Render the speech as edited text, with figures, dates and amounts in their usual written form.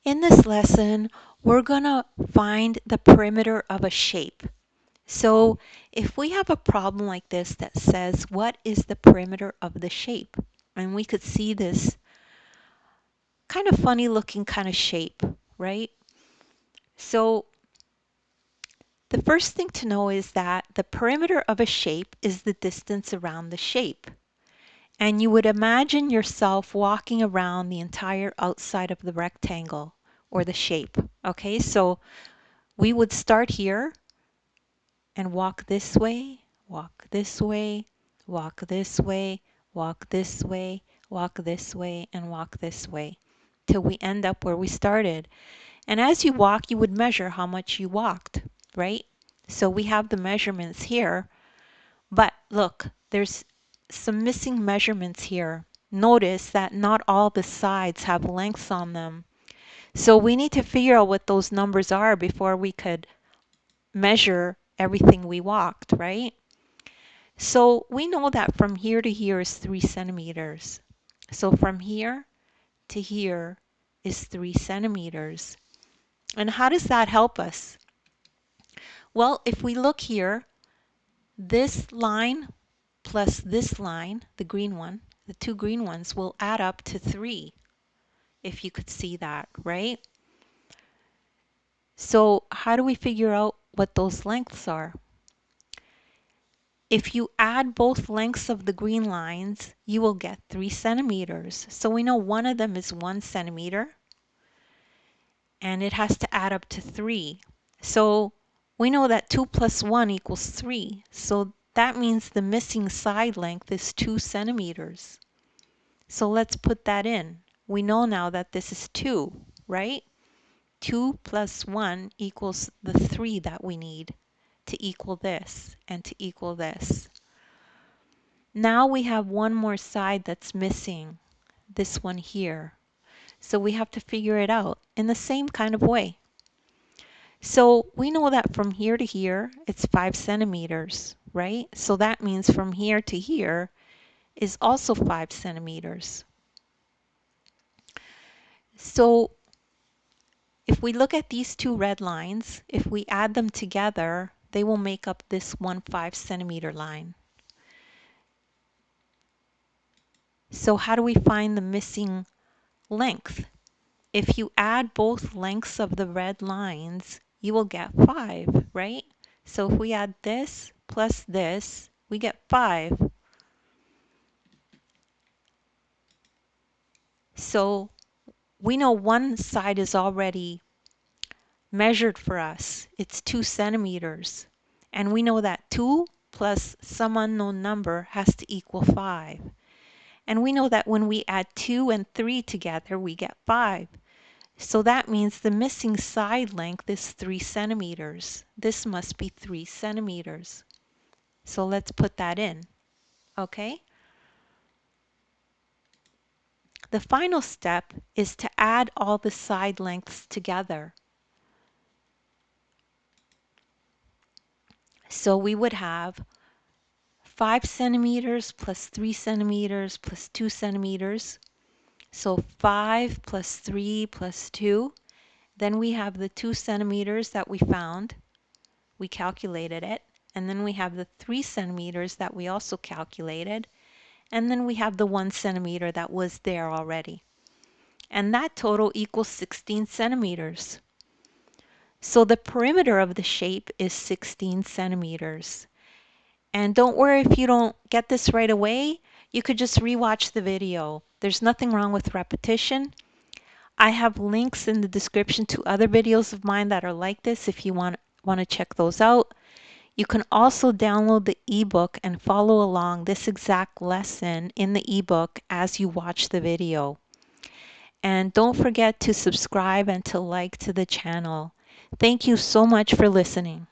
In this lesson, we're going to find the perimeter of a shape. So if we have a problem like this that says, what is the perimeter of the shape? And we could see this kind of funny looking kind of shape, right? So the first thing to know is that the perimeter of a shape is the distance around the shape. And you would imagine yourself walking around the entire outside of the rectangle or the shape. Okay, so we would start here and walk this way, walk this way, walk this way, walk this way, walk this way, and walk this way till we end up where we started. And as you walk, you would measure how much you walked, right? So we have the measurements here, but look, there's some missing measurements here. Notice that not all the sides have lengths on them. So we need to figure out what those numbers are before we could measure everything we walked, right? So we know that from here to here is 3 centimeters. So from here to here is 3 centimeters. And how does that help us? Well, if we look here, this line plus this line, the green one, the two green ones will add up to 3, if you could see that, right? So how do we figure out what those lengths are? If you add both lengths of the green lines, you will get 3 centimeters. So we know one of them is 1 centimeter, and it has to add up to 3. So we know that 2 plus 1 equals 3. So that means the missing side length is 2 centimeters. So let's put that in. We know now that this is 2, right? 2 plus 1 equals the 3 that we need to equal this and to equal this. Now we have one more side that's missing, this one here. So we have to figure it out in the same kind of way. So we know that from here to here, it's 5 centimeters, right? So that means from here to here is also 5 centimeters. So if we look at these two red lines, if we add them together, they will make up this 1 5 centimeter line. So how do we find the missing length? If you add both lengths of the red lines, you will get 5, right? So if we add this plus this, we get 5. So we know one side is already measured for us. It's 2 centimeters. And we know that 2 plus some unknown number has to equal 5. And we know that when we add 2 and 3 together, we get 5. So that means the missing side length is 3 centimeters. This must be 3 centimeters. So let's put that in, okay? The final step is to add all the side lengths together. So we would have 5 centimeters plus 3 centimeters plus 2 centimeters. So 5 plus 3 plus 2. Then we have the 2 centimeters that we found. We calculated it. And then we have the 3 centimeters that we also calculated. And then we have the 1 centimeter that was there already. And that total equals 16 centimeters. So the perimeter of the shape is 16 centimeters. And don't worry if you don't get this right away. You could just rewatch the video. There's nothing wrong with repetition. I have links in the description to other videos of mine that are like this if you want to check those out. You can also download the ebook and follow along this exact lesson in the ebook as you watch the video. And don't forget to subscribe and to like to the channel. Thank you so much for listening.